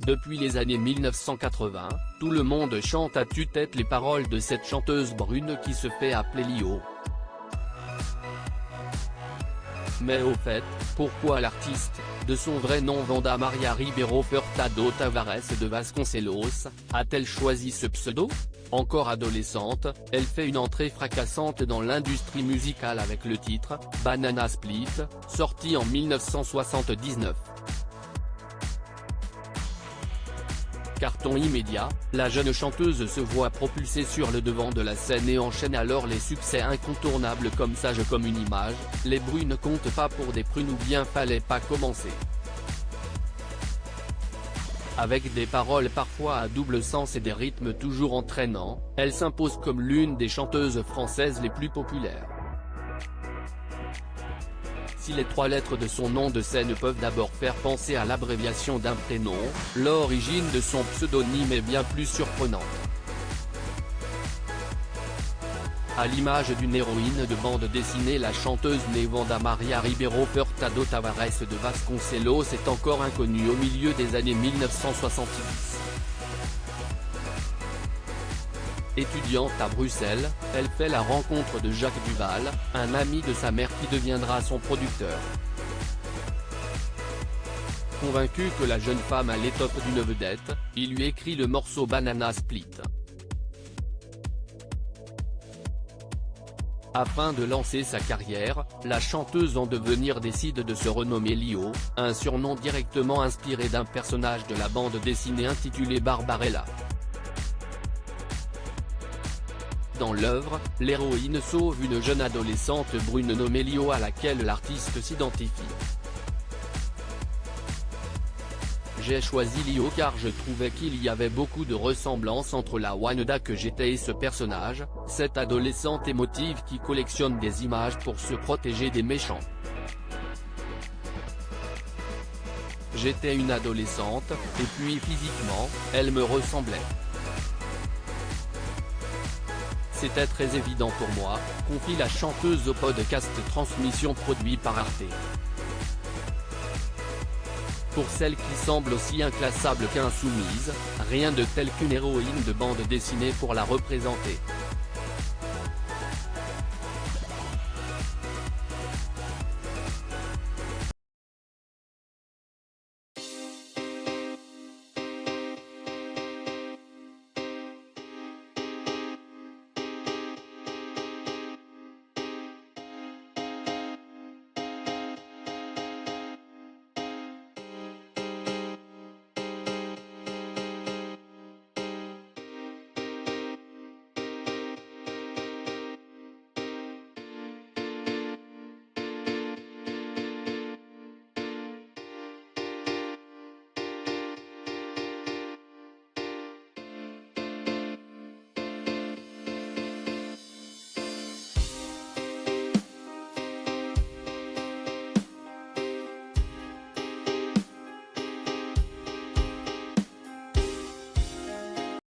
Depuis les années 1980, tout le monde chante à tue-tête les paroles de cette chanteuse brune qui se fait appeler Lio. Mais au fait, pourquoi l'artiste, de son vrai nom Wanda Maria Ribeiro Furtado Tavares de Vasconcelos, a-t-elle choisi ce pseudo? Encore adolescente, elle fait une entrée fracassante dans l'industrie musicale avec le titre « Banana Split », sorti en 1979. Carton immédiat, la jeune chanteuse se voit propulsée sur le devant de la scène et enchaîne alors les succès incontournables comme Sage comme une image, Les brunes comptent pas pour des prunes ou bien Fallait pas commencer. Avec des paroles parfois à double sens et des rythmes toujours entraînants, elle s'impose comme l'une des chanteuses françaises les plus populaires. Si les trois lettres de son nom de scène peuvent d'abord faire penser à l'abréviation d'un prénom, l'origine de son pseudonyme est bien plus surprenante. À l'image d'une héroïne de bande dessinée, la chanteuse née Wanda Maria Ribeiro Furtado Tavares de Vasconcelos est encore inconnue au milieu des années 1970. Étudiante à Bruxelles, elle fait la rencontre de Jacques Duval, un ami de sa mère qui deviendra son producteur. Convaincu que la jeune femme a l'étoffe d'une vedette, il lui écrit le morceau Banana Split. Afin de lancer sa carrière, la chanteuse en devenir décide de se renommer Lio, un surnom directement inspiré d'un personnage de la bande dessinée intitulée Barbarella. Dans l'œuvre, l'héroïne sauve une jeune adolescente brune nommée Lio à laquelle l'artiste s'identifie. J'ai choisi Lio car je trouvais qu'il y avait beaucoup de ressemblances entre la Wanda que j'étais et ce personnage, cette adolescente émotive qui collectionne des images pour se protéger des méchants. J'étais une adolescente, et puis physiquement, elle me ressemblait. C'était très évident pour moi, confie la chanteuse au podcast Transmission produit par Arte. Pour celle qui semble aussi inclassable qu'insoumise, rien de tel qu'une héroïne de bande dessinée pour la représenter.